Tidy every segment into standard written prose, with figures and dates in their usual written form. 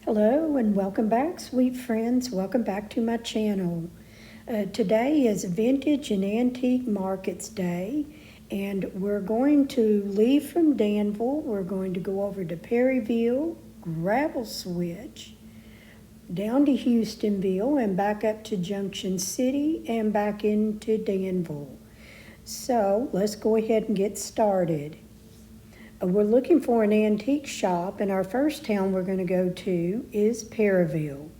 Hello and welcome back, sweet friends. Welcome back to my channel. Today is Vintage and Antique Markets Day, and we're going to leave from Danville. We're going to go over to Perryville, Gravel Switch, down to Hustonville, and back up to Junction City and back into Danville. So let's go ahead and get started. We're looking for an antique shop, and our first town we're going to go to is Perryville.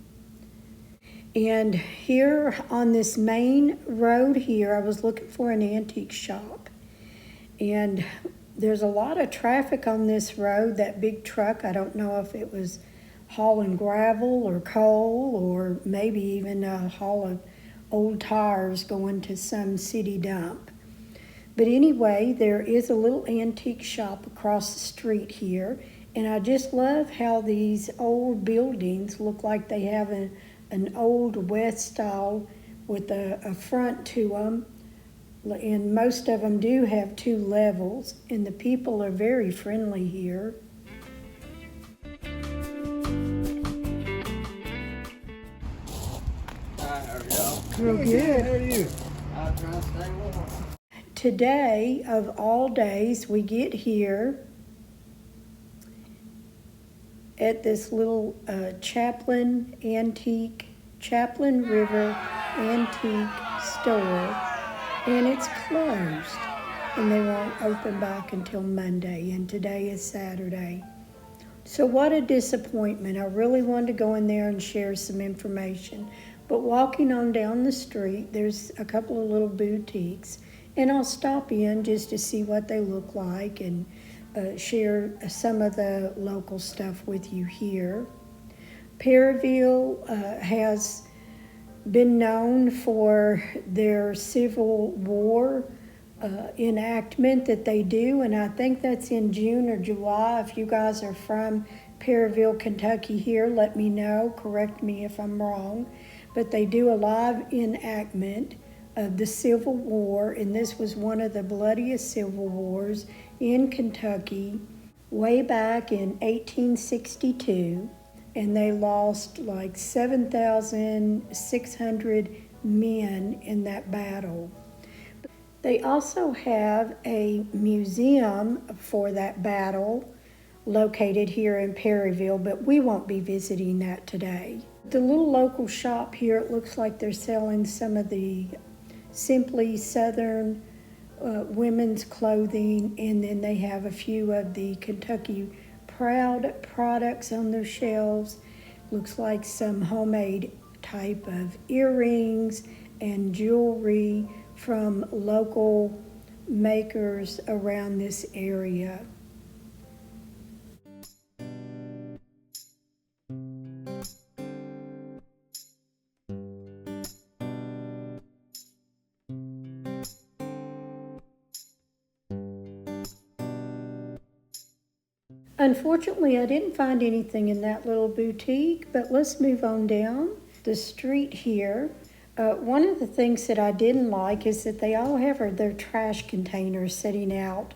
And here on this main road here, I was looking for an antique shop. And there's a lot of traffic on this road. That big truck, I don't know if it was hauling gravel or coal or maybe even hauling old tires going to some city dump. But anyway, there is a little antique shop across the street here, and I just love how these old buildings look like they have an old West style with a front to them, and most of them do have 2 levels, and the people are very friendly here. Hi, how are y'all? Real good. How are you? I'm trying to stay warm. Today, of all days, we get here at this little Chaplin River Antique store, and it's closed, and they won't open back until Monday, and today is Saturday. So what a disappointment. I really wanted to go in there and share some information, but walking on down the street, there's a couple of little boutiques, and I'll stop in just to see what they look like and share some of the local stuff with you here. Perryville has been known for their Civil War enactment that they do, and I think that's in June or July. If you guys are from Perryville, Kentucky here, let me know, correct me if I'm wrong. But they do a live enactment of the Civil War, and this was one of the bloodiest civil wars in Kentucky way back in 1862, and they lost like 7,600 men in that battle. They also have a museum for that battle located here in Perryville, but we won't be visiting that today. The little local shop here, it looks like they're selling some of the Simply Southern women's clothing, and then they have a few of the Kentucky Proud products on their shelves. Looks like some homemade type of earrings and jewelry from local makers around this area. Unfortunately, I didn't find anything in that little boutique, but let's move on down the street here. One of the things that I didn't like is that they all have their trash containers sitting out,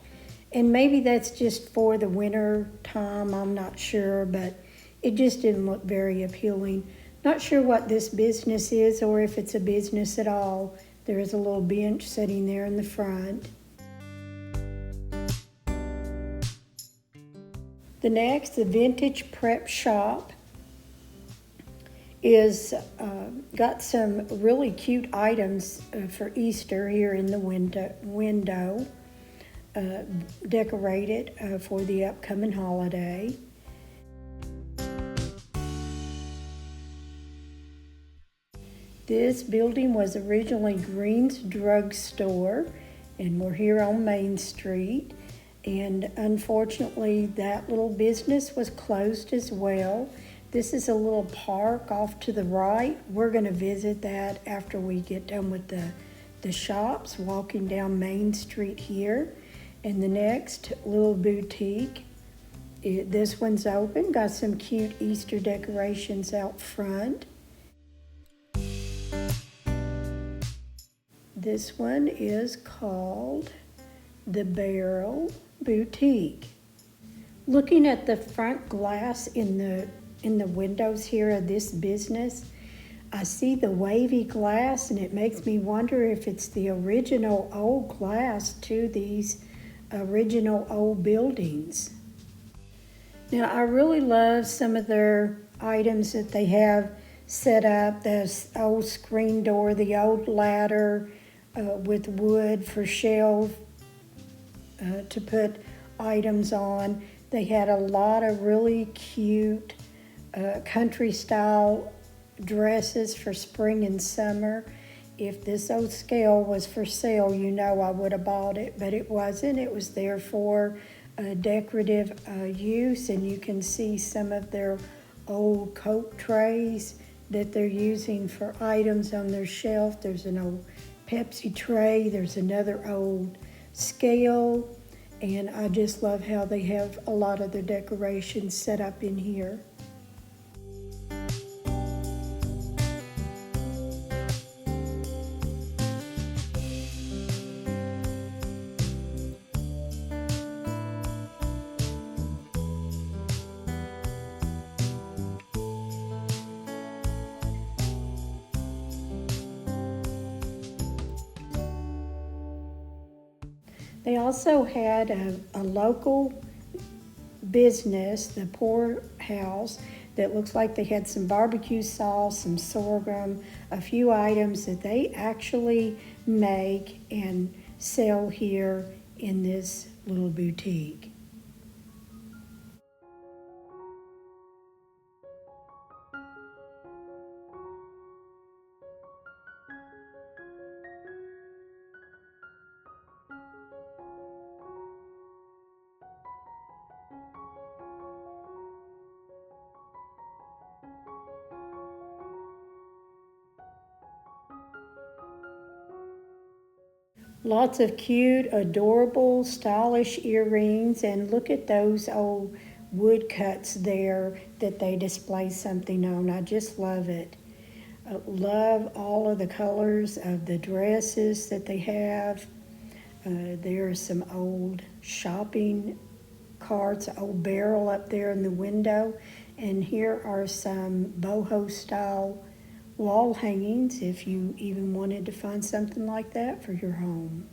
and maybe that's just for the winter time, I'm not sure, but it just didn't look very appealing. Not sure what this business is or if it's a business at all. There is a little bench sitting there in the front. The next, the Vintage Prep Shop, is got some really cute items for Easter here in the window decorated for the upcoming holiday. This building was originally Green's Drug Store, and we're here on Main Street. And unfortunately, that little business was closed as well. This is a little park off to the right. We're going to visit that after we get done with the shops, walking down Main Street here. And the next little boutique, this one's open, got some cute Easter decorations out front. This one is called the Barrel Boutique. Looking at the front glass in the in the windows here of this business. I see the wavy glass, and it makes me wonder if it's the original old glass to these original old buildings. Now, I really love some of their items that they have set up. This old screen door, the old ladder with wood for shelves to put items on. They had a lot of really cute country style dresses for spring and summer. If this old scale was for sale, you know I would have bought it, but it wasn't. It was there for decorative use, and you can see some of their old Coke trays that they're using for items on their shelf. There's an old Pepsi tray, there's another old scale, and I just love how they have a lot of their decorations set up in here. They also had a local business, the Pour House, that looks like they had some barbecue sauce, some sorghum, a few items that they actually make and sell here in this little boutique. Lots of cute, adorable, stylish earrings, and look at those old woodcuts there that they display something on. I just love it. Love all of the colors of the dresses that they have. There's some old shopping carts, old barrel up there in the window, and here are some boho style wall hangings if you even wanted to find something like that for your home.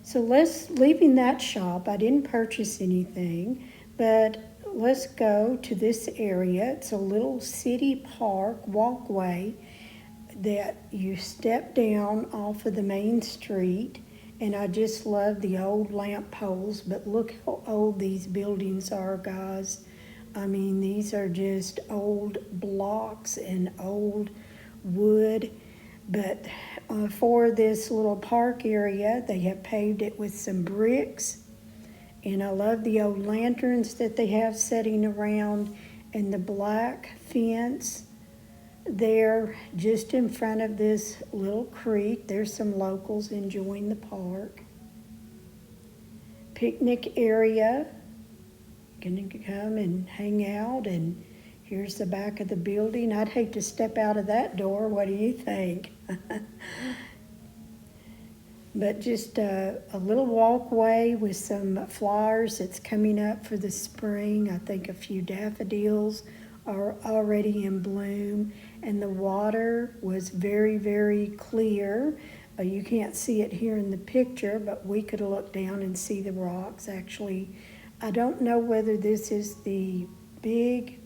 So leaving that shop, I didn't purchase anything, but let's go to this area. It's a little city park walkway that you step down off of the main street, and I just love the old lamp poles, but look how old these buildings are, guys. I mean, these are just old blocks and old wood, but for this little park area, they have paved it with some bricks, and I love the old lanterns that they have setting around, and the black fence there just in front of this little creek. There's some locals enjoying the park. Picnic area, gonna come and hang out, and here's the back of the building. I'd hate to step out of that door. What do you think? But just a little walkway with some flowers that's coming up for the spring. I think a few daffodils are already in bloom, and the water was very, very clear. You can't see it here in the picture, but we could look down and see the rocks. Actually, I don't know whether this is the Big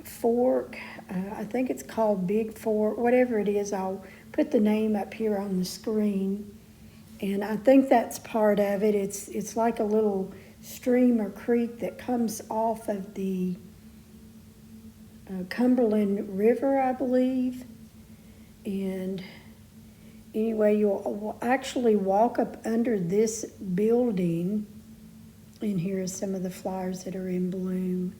Fork. I think it's called Big Fork. Whatever it is, I'll put the name up here on the screen. And I think that's part of it. It's like a little stream or creek that comes off of the Cumberland River, I believe. And anyway, you'll actually walk up under this building, and here are some of the flowers that are in bloom.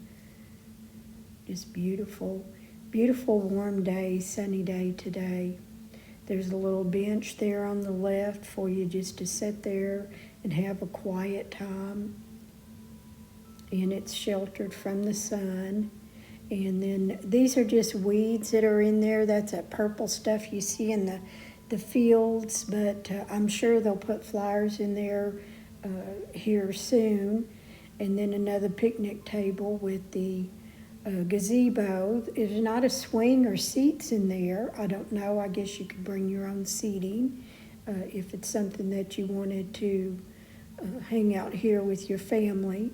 Just beautiful, beautiful warm day, sunny day today. There's a little bench there on the left for you just to sit there and have a quiet time. And it's sheltered from the sun. And then these are just weeds that are in there. That's that purple stuff you see in the fields, but I'm sure they'll put flowers in there here soon. And then another picnic table with the gazebo. There's not a swing or seats in there. I don't know. I guess you could bring your own seating if it's something that you wanted to hang out here with your family.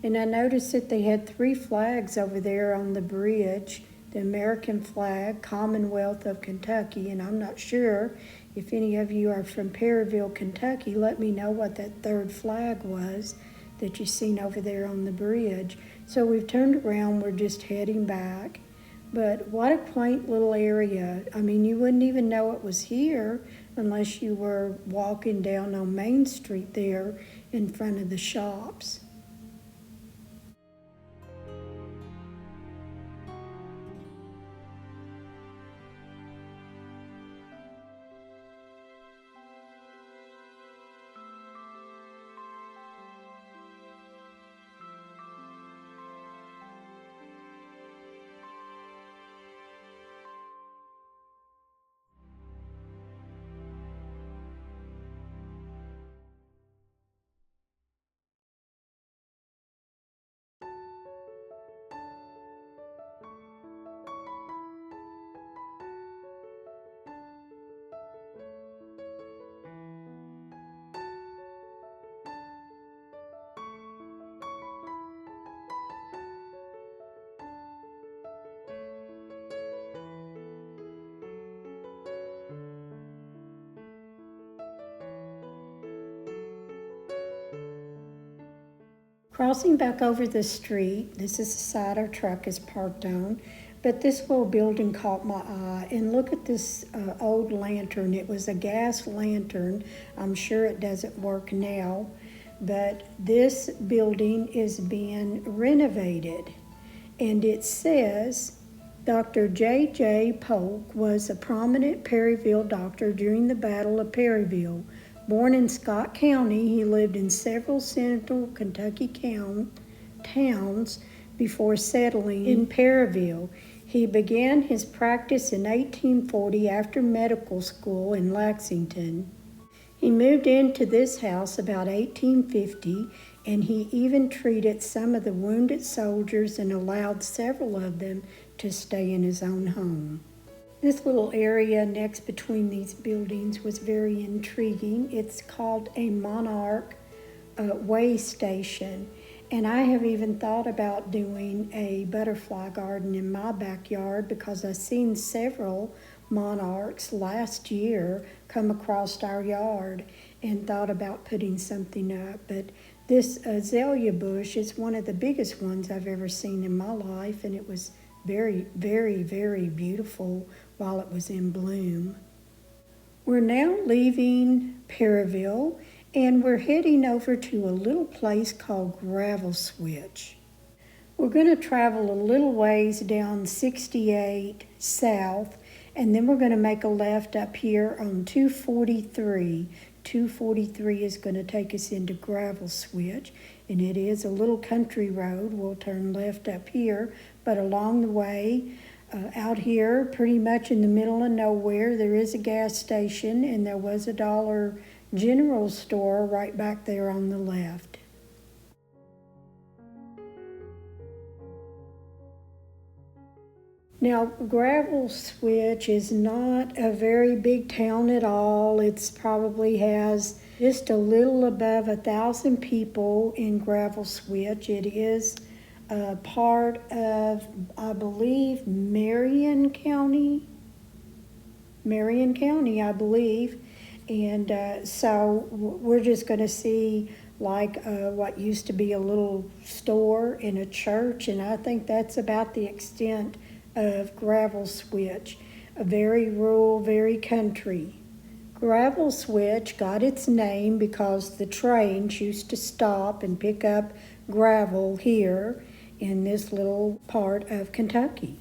And I noticed that they had 3 flags over there on the bridge. The American flag, Commonwealth of Kentucky, and I'm not sure if any of you are from Perryville, Kentucky. Let me know what that 3rd flag was that you seen over there on the bridge. So we've turned around, we're just heading back. But what a quaint little area. I mean, you wouldn't even know it was here unless you were walking down on Main Street there in front of the shops. Crossing back over the street, this is the side our truck is parked on, but this little building caught my eye. And look at this old lantern. It was a gas lantern. I'm sure it doesn't work now, but this building is being renovated. And it says, Dr. J.J. Polk was a prominent Perryville doctor during the Battle of Perryville. Born in Scott County, he lived in several central Kentucky towns before settling in Perryville. He began his practice in 1840 after medical school in Lexington. He moved into this house about 1850, and he even treated some of the wounded soldiers and allowed several of them to stay in his own home. This little area next between these buildings was very intriguing. It's called a Monarch Way Station. And I have even thought about doing a butterfly garden in my backyard because I've seen several monarchs last year come across our yard and thought about putting something up. But this azalea bush is one of the biggest ones I've ever seen in my life, and it was very, very, very beautiful while it was in bloom. We're now leaving Perryville, and we're heading over to a little place called Gravel Switch. We're going to travel a little ways down 68 south, and then we're going to make a left up here on 243. 243 is going to take us into Gravel Switch, and it is a little country road. We'll turn left up here, but along the way, out here, pretty much in the middle of nowhere, there is a gas station, and there was a Dollar General store right back there on the left. Now, Gravel Switch is not a very big town at all. It probably has just a little above 1,000 people in Gravel Switch. It is part of, I believe, Marion County, I believe. And so we're just going to see like what used to be a little store in a church, and I think that's about the extent of Gravel Switch. A very rural, very country. Gravel Switch got its name because the trains used to stop and pick up gravel here in this little part of Kentucky.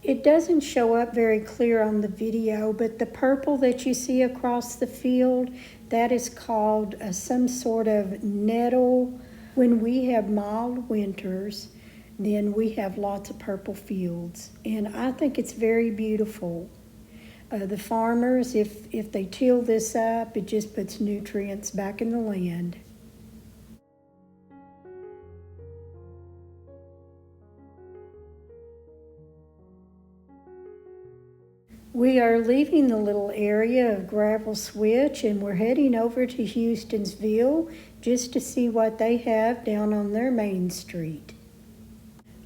It doesn't show up very clear on the video, but the purple that you see across the field, that is called some sort of nettle. When we have mild winters, then we have lots of purple fields, and I think it's very beautiful. The farmers, if they till this up, it just puts nutrients back in the land. We are leaving the little area of Gravel Switch and we're heading over to Hustonsville just to see what they have down on their main street.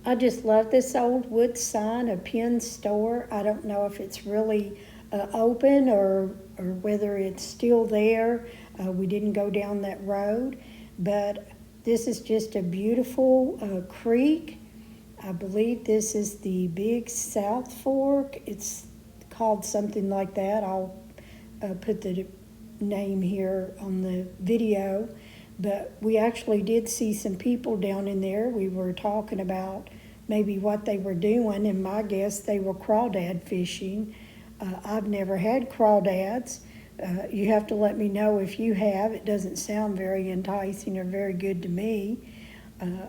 I just love this old wood sign, a Penn store. I don't know if it's really open or whether it's still there. We didn't go down that road, but this is just a beautiful creek. I believe this is the Big South Fork. It's called something like that. I'll put the name here on the video. But we actually did see some people down in there. We were talking about maybe what they were doing, and my guess they were crawdad fishing. I've never had crawdads. You have to let me know if you have. It doesn't sound very enticing or very good to me.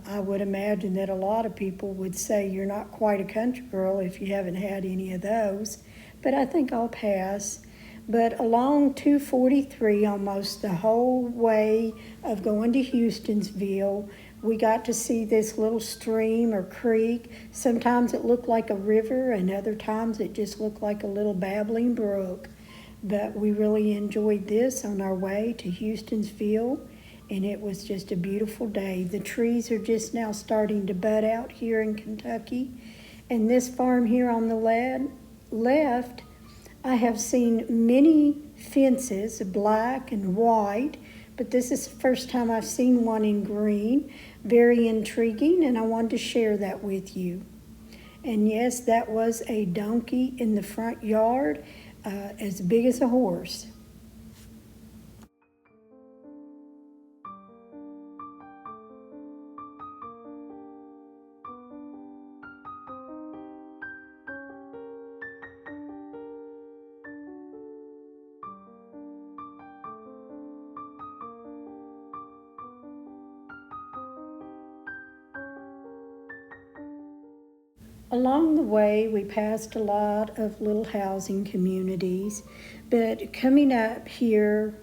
I would imagine that a lot of people would say you're not quite a country girl if you haven't had any of those, but I think I'll pass. But along 243, almost the whole way of going to Hustonsville, we got to see this little stream or creek. Sometimes it looked like a river, and other times it just looked like a little babbling brook. But we really enjoyed this on our way to Hustonsville, and it was just a beautiful day. The trees are just now starting to bud out here in Kentucky. And this farm here on the left, I have seen many fences, black and white, but this is the first time I've seen one in green. Very intriguing, and I wanted to share that with you. And yes, that was a donkey in the front yard, as big as a horse. Along the way, we passed a lot of little housing communities, but coming up here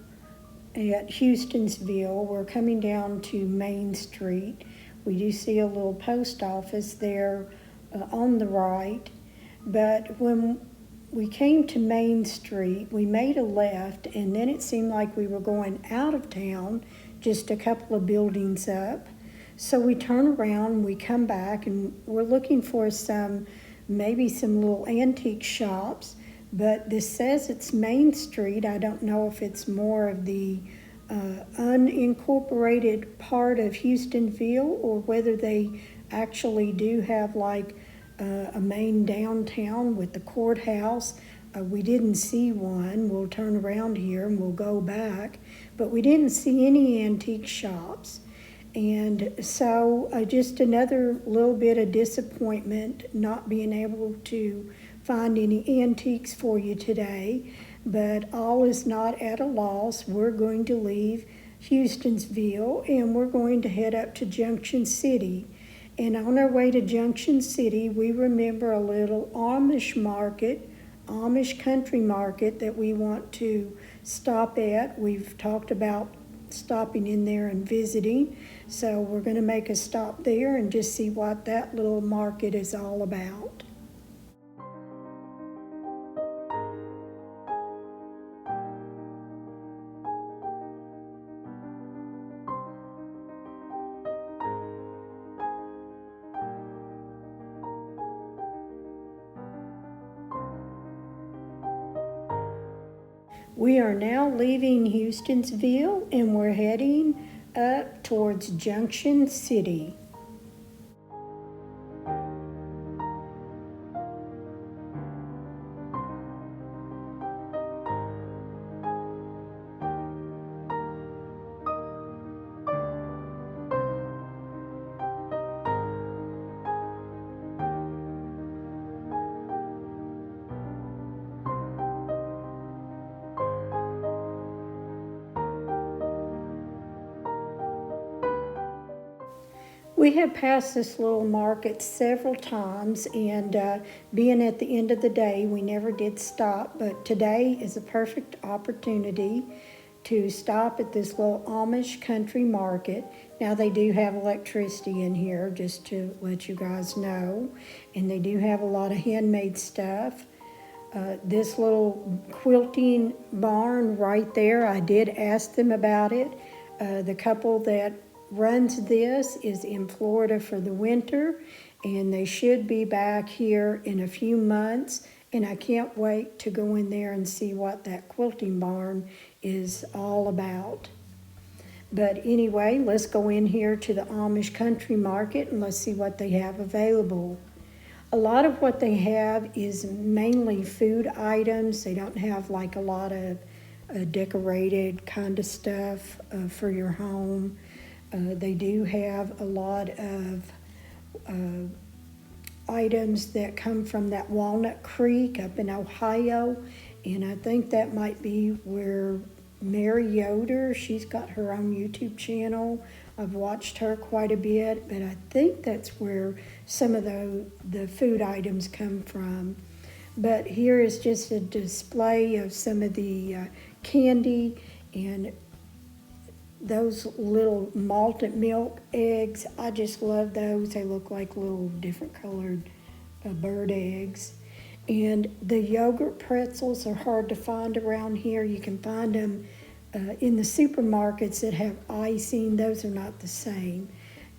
at Hustonsville, we're coming down to Main Street. We do see a little post office there on the right, but when we came to Main Street, we made a left, and then it seemed like we were going out of town, just a couple of buildings up. So we turn around, we come back, and we're looking for maybe some little antique shops, but this says it's Main Street. I don't know if it's more of the unincorporated part of Hustonville or whether they actually do have like a main downtown with the courthouse. We didn't see one. We'll turn around here and we'll go back, but we didn't see any antique shops. And so just another little bit of disappointment not being able to find any antiques for you today, but all is not at a loss. We're going to leave Hustonsville and we're going to head up to Junction City. And on our way to Junction City, we remember a little Amish market, Amish country market that we want to stop at. We've talked about stopping in there and visiting. So we're going to make a stop there and just see what that little market is all about. We are now leaving Hustonsville and we're heading up towards Junction City. We have passed this little market several times, and being at the end of the day, we never did stop, but today is a perfect opportunity to stop at this little Amish country market. Now they do have electricity in here, just to let you guys know, and they do have a lot of handmade stuff. This little quilting barn right there, I did ask them about it. The couple that runs this is in Florida for the winter, and they should be back here in a few months. And I can't wait to go in there and see what that quilting barn is all about. But anyway, let's go in here to the Amish Country Market and let's see what they have available. A lot of what they have is mainly food items. They don't have like a lot of decorated kind of stuff for your home. They do have a lot of items that come from that Walnut Creek up in Ohio, and I think that might be where Mary Yoder, she's got her own YouTube channel. I've watched her quite a bit, but I think that's where some of the food items come from. But here is just a display of some of the candy and those little malted milk eggs. I just love those. They look like little different colored bird eggs. And the yogurt pretzels are hard to find around here. You can find them in the supermarkets that have icing. Those are not the same.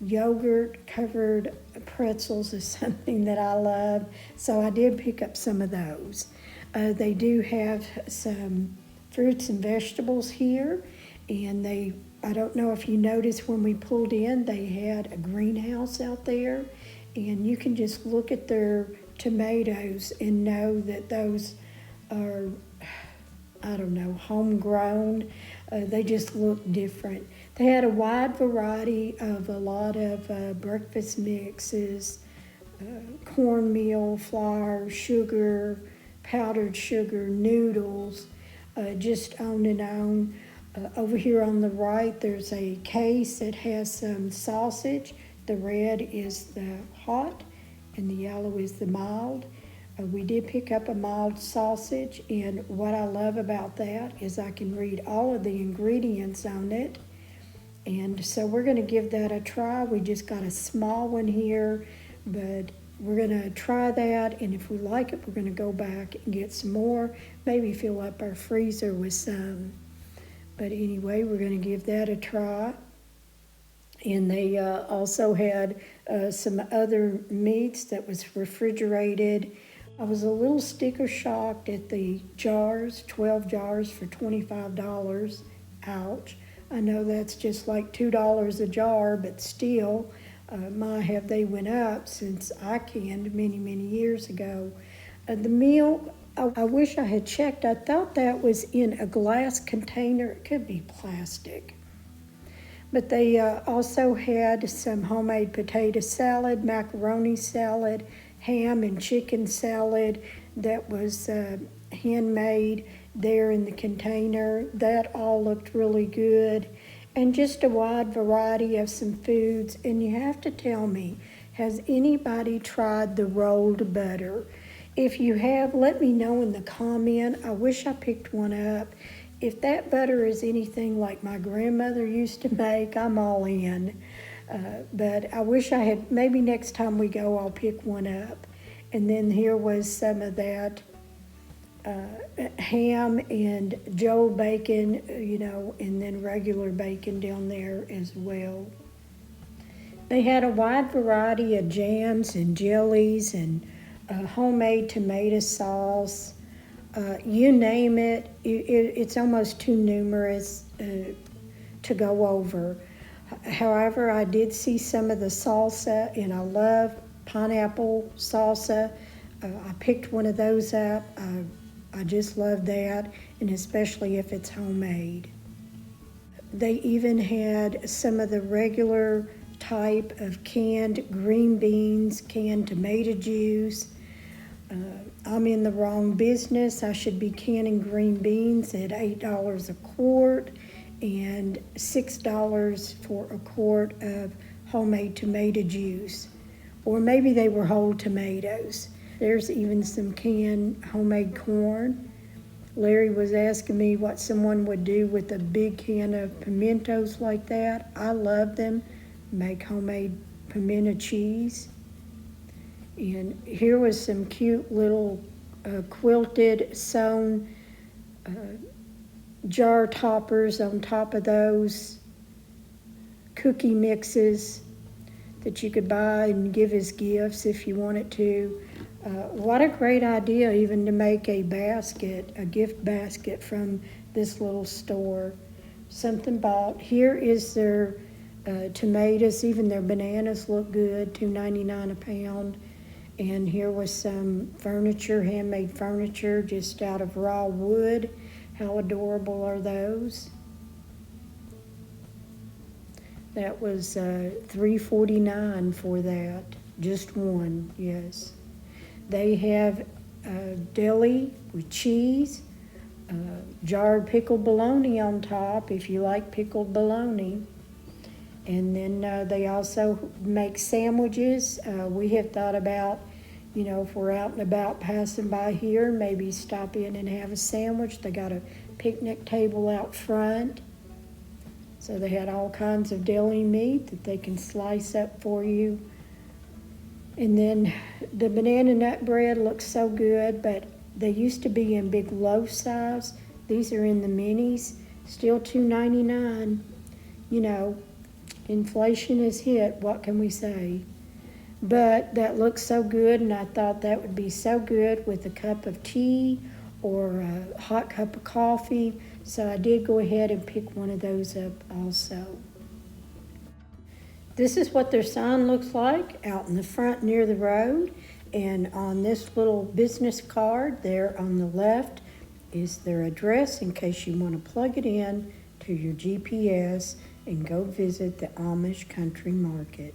Yogurt covered pretzels is something that I love, so I did pick up some of those. They do have some fruits and vegetables here, and I don't know if you noticed when we pulled in, they had a greenhouse out there, and you can just look at their tomatoes and know that those are, I don't know, homegrown. They just look different. They had a wide variety of a lot of breakfast mixes, cornmeal, flour, sugar, powdered sugar, noodles, just on and on. Over here on the right, there's a case that has some sausage. The red is the hot and the yellow is the mild. We did pick up a mild sausage, and what I love about that is I can read all of the ingredients on it. And so we're going to give that a try. We just got a small one here, but we're going to try that, and if we like it, we're going to go back and get some more, maybe fill up our freezer with some. But anyway, we're going to give that a try. And they also had some other meats that was refrigerated. I was a little sticker shocked at the jars, 12 jars for $25. Ouch. I know that's just like $2 a jar, but still, my have they went up since I canned many, many years ago. The milk, I wish I had checked. I thought that was in a glass container. It could be plastic. But they also had some homemade potato salad, macaroni salad, ham and chicken salad that was handmade there in the container. That all looked really good. And just a wide variety of some foods. And you have to tell me, has anybody tried the rolled butter? If you have, let me know in the comment. I wish I picked one up. If that butter is anything like my grandmother used to make, I'm all in. But I wish I had, maybe next time we go, I'll pick one up. And then here was some of that ham and Joe bacon, and then regular bacon down there as well. They had a wide variety of jams and jellies and homemade tomato sauce. You name it, it's almost too numerous to go over. However, I did see some of the salsa, and I love pineapple salsa. I picked one of those up. I just love that, and especially if it's homemade. They even had some of the regular type of canned green beans, canned tomato juice. I'm in the wrong business. I should be canning green beans at $8 a quart and $6 for a quart of homemade tomato juice. Or maybe they were whole tomatoes. There's even some canned homemade corn. Larry was asking me what someone would do with a big can of pimentos like that. I love them. Make homemade pimento cheese. And here was some cute little quilted sewn jar toppers on top of those, cookie mixes that you could buy and give as gifts if you wanted to. What a great idea even to make a basket, a gift basket from this little store. Something bought. Here is their tomatoes, even their bananas look good, $2.99 a pound. And here was some furniture, handmade furniture, just out of raw wood. How adorable are those? That was $3.49 for that, just one, yes. They have deli with cheese, jarred pickled bologna on top if you like pickled bologna. And then they also make sandwiches. We have thought about, if we're out and about passing by here, maybe stop in and have a sandwich. They got a picnic table out front. So they had all kinds of deli meat that they can slice up for you. And then the banana nut bread looks so good, but they used to be in big loaf size. These are in the minis, still $2.99. Inflation is hit, what can we say? But that looks so good, and I thought that would be so good with a cup of tea or a hot cup of coffee. So I did go ahead and pick one of those up also. This is what their sign looks like out in the front near the road. And on this little business card there on the left is their address in case you want to plug it in to your GPS and go visit the Amish Country Market.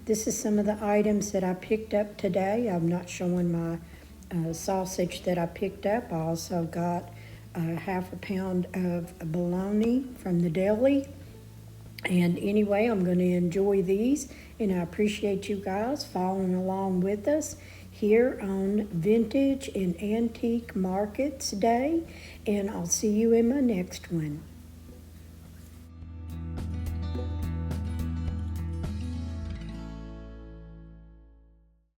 This is some of the items that I picked up today. I'm not showing my sausage that I picked up. I also got half a pound of bologna from the deli. And anyway, I'm going to enjoy these, and I appreciate you guys following along with us here on Vintage and Antique Markets Day, and I'll see you in my next one.